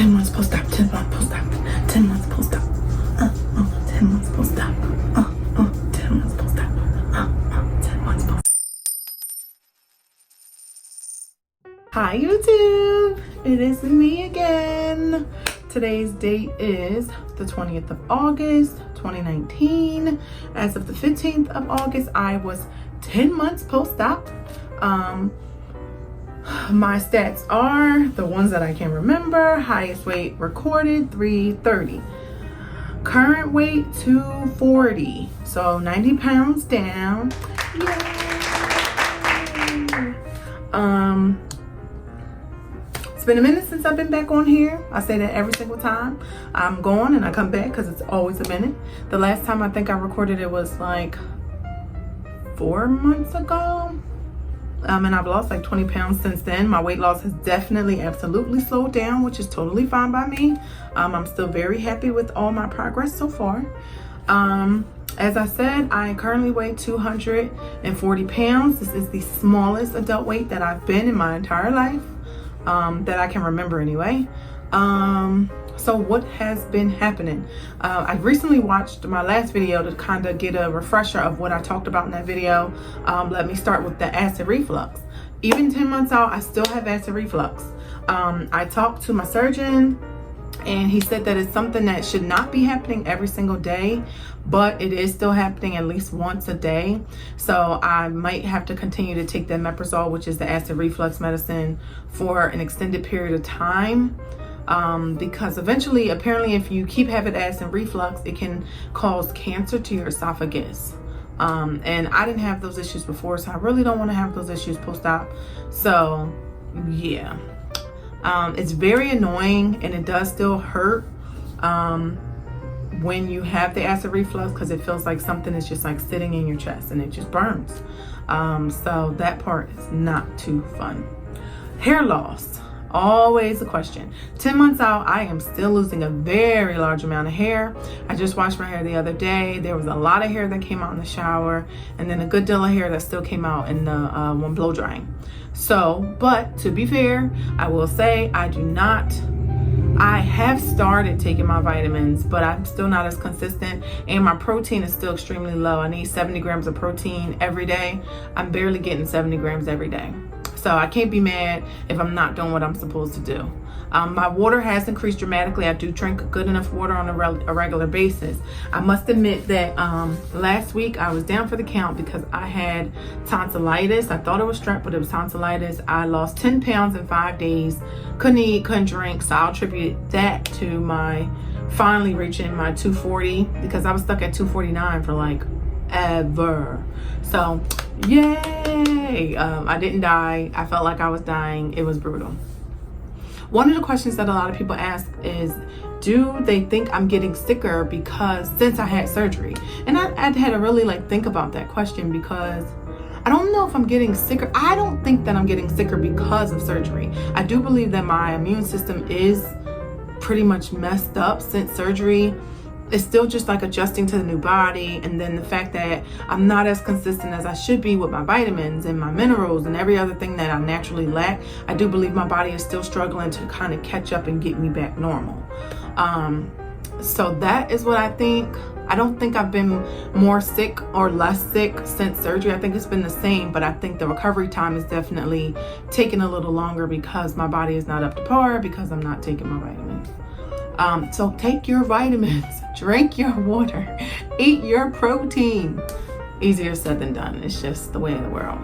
10 months post-op, 10 months post-op, 10 months post-op, 10 months post-op, 10 months post-op, 10 months post-op. Hi YouTube, it is me again. Today's date is the 20th of August, 2019. As of the 15th of August, I was 10 months post-op. My stats are the ones that I can remember. Highest weight recorded 330. Current weight 240. So 90 pounds down. Yay! It's been a minute since I've been back on here. I say that every single time I'm gone and I come back because it's always a minute. The last time I think I recorded it was like 4 months ago. And I've lost like 20 pounds since then. My weight loss has definitely absolutely slowed down, which is totally fine by me. I'm still very happy with all my progress so far. As I said, I currently weigh 240 pounds. This is the smallest adult weight that I've been in my entire life, that I can remember anyway. So what has been happening? I recently watched my last video to kind of get a refresher of what I talked about in that video. Let me start with the acid reflux. Even 10 months out, I still have acid reflux. I talked to my surgeon and he said that it's something that should not be happening every single day, but it is still happening at least once a day. So I might have to continue to take the omeprazole, which is the acid reflux medicine, for an extended period of time. Because eventually, apparently, if you keep having acid reflux, it can cause cancer to your esophagus. And I didn't have those issues before, so I really don't want to have those issues post-op. So yeah, it's very annoying and it does still hurt when you have the acid reflux, because it feels like something is just like sitting in your chest and it just burns. So that part is not too fun. Hair loss. Always a question. 10 months out, I am still losing a very large amount of hair. I just washed my hair the other day. There was a lot of hair that came out in the shower, and then a good deal of hair that still came out in the when blow drying. So, but to be fair, I will say I have started taking my vitamins, but I'm still not as consistent, and my protein is still extremely low. I need 70 grams of protein every day. I'm barely getting 70 grams every day. So I can't be mad if I'm not doing what I'm supposed to do. My water has increased dramatically. I do drink good enough water on a regular basis. I must admit that last week I was down for the count because I had tonsillitis. I thought it was strep, but it was tonsillitis. I lost 10 pounds in 5 days. Couldn't eat, couldn't drink. So I'll attribute that to my finally reaching my 240, because I was stuck at 249 for like ever. So yay! I didn't die. I felt like I was dying. It was brutal. One of the questions that a lot of people ask is, do they think I'm getting sicker because since I had surgery? And I had to really think about that question, because I don't know if I'm getting sicker. I don't think that I'm getting sicker because of surgery. I do believe that my immune system is pretty much messed up since surgery. It's still just like adjusting to the new body, and then the fact that I'm not as consistent as I should be with my vitamins and my minerals and every other thing that I naturally lack. I do believe my body is still struggling to kind of catch up and get me back normal. So that is what I think. I don't think I've been more sick or less sick since surgery. I think it's been the same, but I think the recovery time is definitely taking a little longer because my body is not up to par, because I'm not taking my vitamins. So take your vitamins, drink your water, eat your protein. Easier said than done. It's just the way of the world.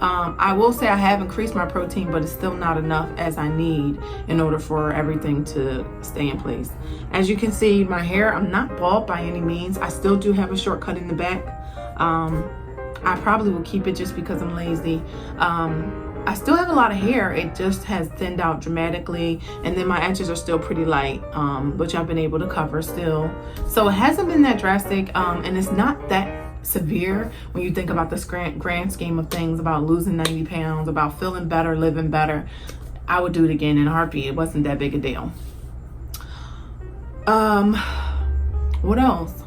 I will say I have increased my protein, but it's still not enough as I need in order for everything to stay in place. As you can see, my hair, I'm not bald by any means. I still do have a short cut in the back. I probably will keep it just because I'm lazy. I still have a lot of hair. It just has thinned out dramatically, and then my edges are still pretty light, which I've been able to cover still. So it hasn't been that drastic, and it's not that severe when you think about the grand scheme of things, about losing 90 pounds, about feeling better, living better. I would do it again in a heartbeat. It wasn't that big a deal. What else?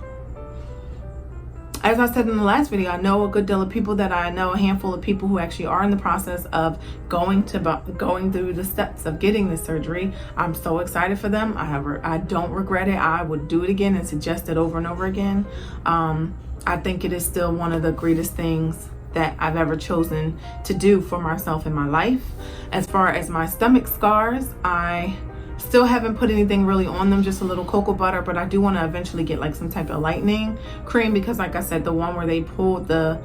as I said in the last video, I know a good deal of people that I know, a handful of people who actually are in the process of going through the steps of getting this surgery. I'm so excited for them. I don't regret it. I would do it again and suggest it over and over again. I think it is still one of the greatest things that I've ever chosen to do for myself in my life. As far as my stomach scars, I still haven't put anything really on them, just a little cocoa butter, but I do want to eventually get like some type of lightening cream, because like I said, the one where they pulled the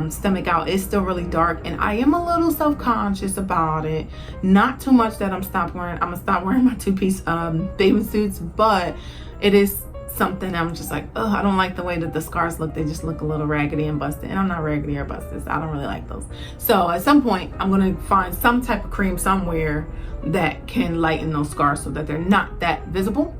stomach out is still really dark, and I am a little self-conscious about it. Not too much that I'm gonna stop wearing my two-piece bathing suits, but it is something I'm just like, oh, I don't like the way that the scars look. They just look a little raggedy and busted, and I'm not raggedy or busted, so I don't really like those. So at some point I'm gonna find some type of cream somewhere that can lighten those scars so that they're not that visible.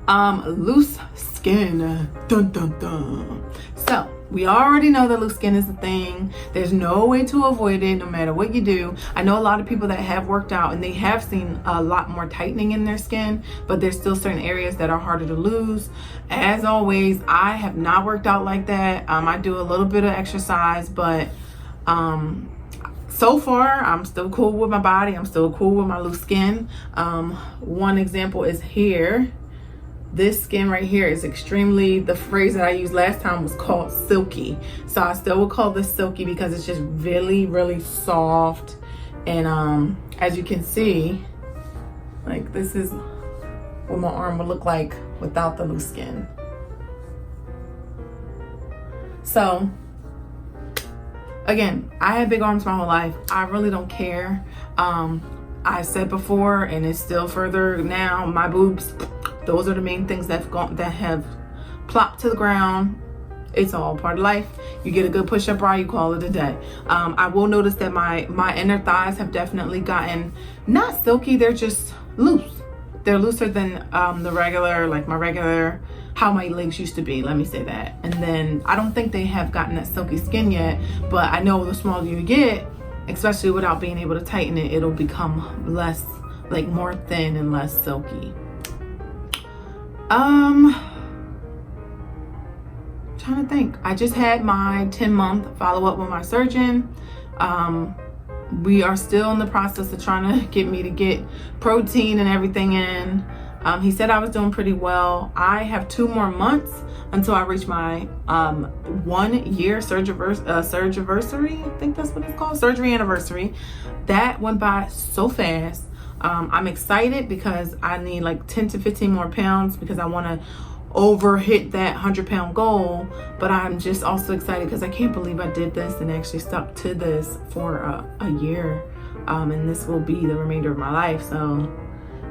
Loose skin, dun dun dun. So we already know that loose skin is a thing. There's no way to avoid it, no matter what you do. I know a lot of people that have worked out and they have seen a lot more tightening in their skin, but there's still certain areas that are harder to lose. As always, I have not worked out like that. I do a little bit of exercise, but so far I'm still cool with my body. I'm still cool with my loose skin. One example is here. This skin right here is extremely, the phrase that I used last time was called silky. So I still would call this silky because it's just really, really soft. And as you can see, like this is what my arm would look like without the loose skin. So again, I had big arms my whole life. I really don't care. I said before, and it's still further now, my boobs, those are the main things that have plopped to the ground. It's all part of life. You get a good push-up bra, you call it a day. I will notice that my inner thighs have definitely gotten not silky, they're just loose. They're looser than the regular, like how my legs used to be, let me say that. And then I don't think they have gotten that silky skin yet, but I know the smaller you get, especially without being able to tighten it, it'll become less, like more thin and less silky. Trying to think. I just had my 10-month follow-up with my surgeon. We are still in the process of trying to get me to get protein and everything in. He said I was doing pretty well. I have 2 more months until I reach my 1-year surgery anniversary. I think that's what it's called, surgery anniversary. That went by so fast. I'm excited because I need like 10 to 15 more pounds because I want to hit that 100-pound goal. But I'm just also excited because I can't believe I did this and actually stuck to this for a year. And this will be the remainder of my life. So,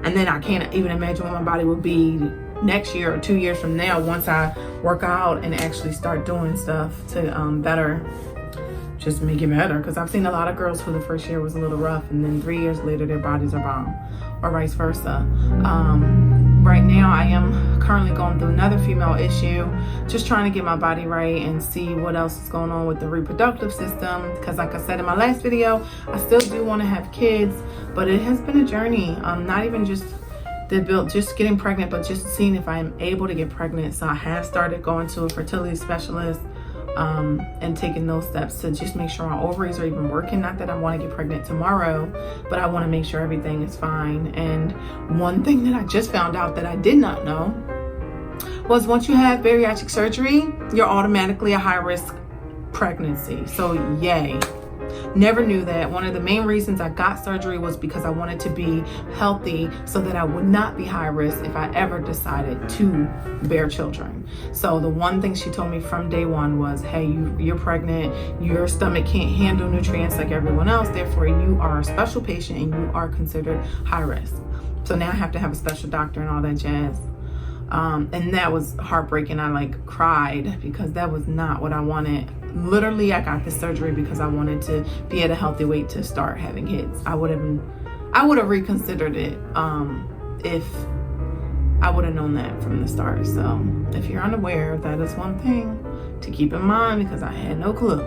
and then I can't even imagine what my body will be next year or 2 years from now once I work out and actually start doing stuff to just make it better. Because I've seen a lot of girls who the first year was a little rough and then 3 years later their bodies are bomb, or vice versa. Right now I am currently going through another female issue, just trying to get my body right and see what else is going on with the reproductive system. Because like I said in my last video, I still do want to have kids, but it has been a journey. Not even just just getting pregnant, but just seeing if I am able to get pregnant. So I have started going to a fertility specialist and taking those steps to just make sure my ovaries are even working. Not that I want to get pregnant tomorrow, but I want to make sure everything is fine. And one thing that I just found out that I did not know was once you have bariatric surgery, you're automatically a high-risk pregnancy. So yay. Never knew that. One of the main reasons I got surgery was because I wanted to be healthy so that I would not be high risk if I ever decided to bear children. So the one thing she told me from day one was, hey, you're pregnant, your stomach can't handle nutrients like everyone else, therefore you are a special patient and you are considered high risk. So now I have to have a special doctor and all that jazz. And that was heartbreaking. I like cried because that was not what I wanted. Literally, I got this surgery because I wanted to be at a healthy weight to start having kids. I would have reconsidered it if I would have known that from the start. So if you're unaware, that is one thing to keep in mind because I had no clue.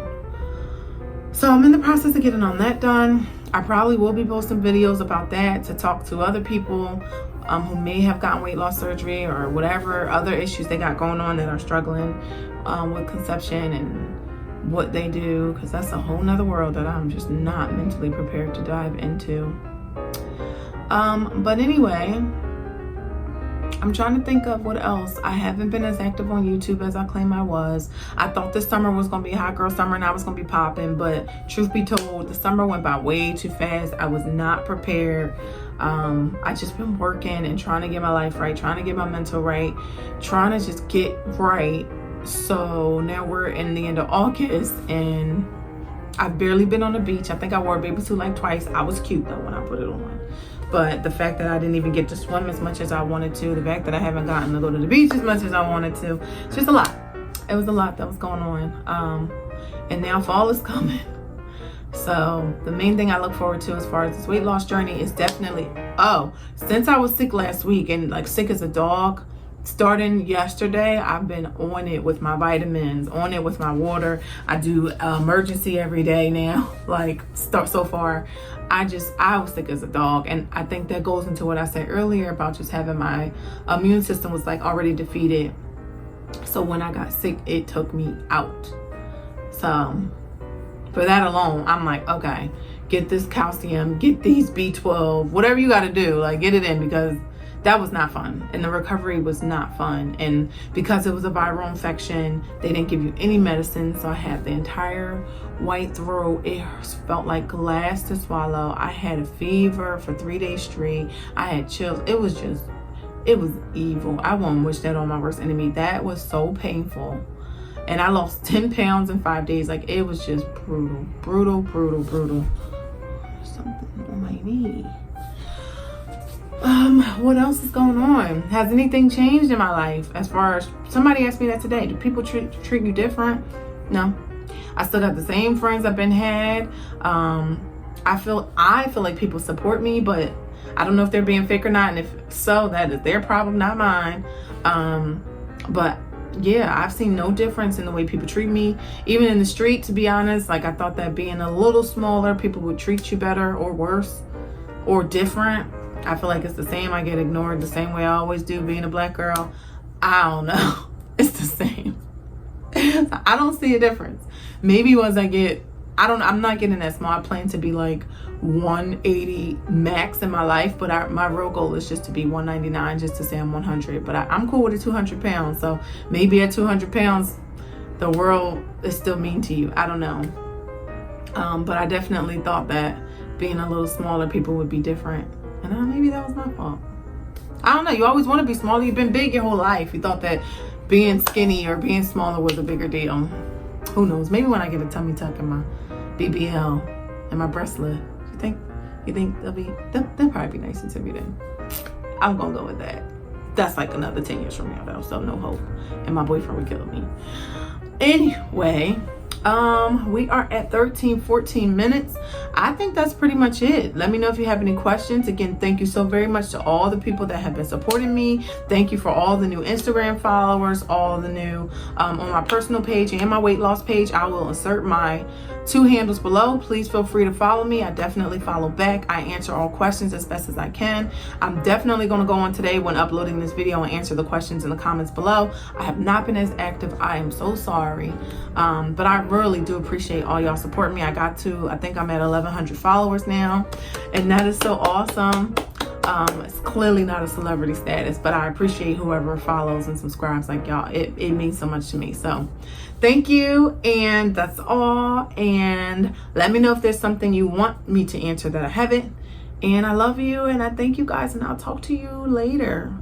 So I'm in the process of getting on that done. I probably will be posting videos about that to talk to other people who may have gotten weight loss surgery or whatever other issues they got going on that are struggling with conception and what they do, because that's a whole nother world that I'm just not mentally prepared to dive into. But anyway, I'm trying to think of what else. I haven't been as active on YouTube as I claim I was. I thought this summer was going to be hot girl summer and I was going to be popping, but truth be told, the summer went by way too fast. I was not prepared. I just been working and trying to get my life right, trying to get my mental right, trying to just get right. So now we're in the end of August and I've barely been on the beach. I think I wore a baby suit like twice. I was cute though when I put it on. But the fact that I didn't even get to swim as much as I wanted to, the fact that I haven't gotten to go to the beach as much as I wanted to, it's just a lot. It was a lot that was going on. And now fall is coming. So the main thing I look forward to as far as this weight loss journey is definitely, since I was sick last week and like sick as a dog, starting yesterday, I've been on it with my vitamins, on it with my water. I do emergency every day now. So far, I was sick as a dog. And I think that goes into what I said earlier about just having my immune system was like already defeated. So when I got sick, it took me out. So for that alone, I'm like, okay, get this calcium, get these B12, whatever you got to do, like get it in, because that was not fun. And the recovery was not fun. And because it was a viral infection, they didn't give you any medicine. So I had the entire white throat. It felt like glass to swallow. I had a fever for 3 days straight. I had chills. It was evil. I won't wish that on my worst enemy. That was so painful. And I lost 10 pounds in 5 days. Like, it was just brutal, brutal, brutal, brutal. Something on my knee. What else is going on? Has anything changed in my life? As far as, somebody asked me that today, do people treat you different? No. I still got the same friends I've been had. I feel like people support me, but I don't know if they're being fake or not. And if so, that is their problem, not mine. But yeah, I've seen no difference in the way people treat me. Even in the street, to be honest, like I thought that being a little smaller, people would treat you better or worse or different. I feel like it's the same. I get ignored the same way I always do being a black girl. I don't know. It's the same. I don't see a difference. Maybe once I'm not getting that small. I plan to be like 180 max in my life, but my real goal is just to be 199, just to say I'm 100. But I'm cool with the 200 pounds. So maybe at 200 pounds, the world is still mean to you. I don't know. But I definitely thought that being a little smaller, people would be different. And maybe that was my fault. I don't know. You always want to be smaller. You've been big your whole life. You thought that being skinny or being smaller was a bigger deal. Who knows? Maybe when I get a tummy tuck and my BBL and my breastlet, you think they'll probably be nicer to me then. I'm gonna go with that. That's like another 10 years from now though, so no hope. And my boyfriend would kill me. Anyway, we are at 14 minutes. I think that's pretty much it. Let me know if you have any questions. Again, thank you so very much to all the people that have been supporting me. Thank you for all the new Instagram followers, all the new on my personal page and my weight loss page. I will insert my 2 handles below. Please feel free to follow me. I definitely follow back. I answer all questions as best as I can. I'm definitely going to go on today when uploading this video and answer the questions in the comments below. I have not been as active. I am so sorry. But I really do appreciate all y'all supporting me. I think I'm at 1,100 followers now, and that is so awesome. It's clearly not a celebrity status, but I appreciate whoever follows and subscribes like y'all. It means so much to me. So thank you, and that's all. And let me know if there's something you want me to answer that I haven't. And I love you, and I thank you guys, and I'll talk to you later.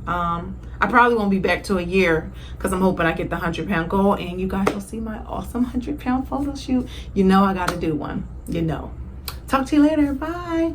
I probably won't be back to a year because I'm hoping I get the 100-pound goal, and you guys will see my awesome 100-pound photo shoot. You know I got to do one. You know. Talk to you later. Bye.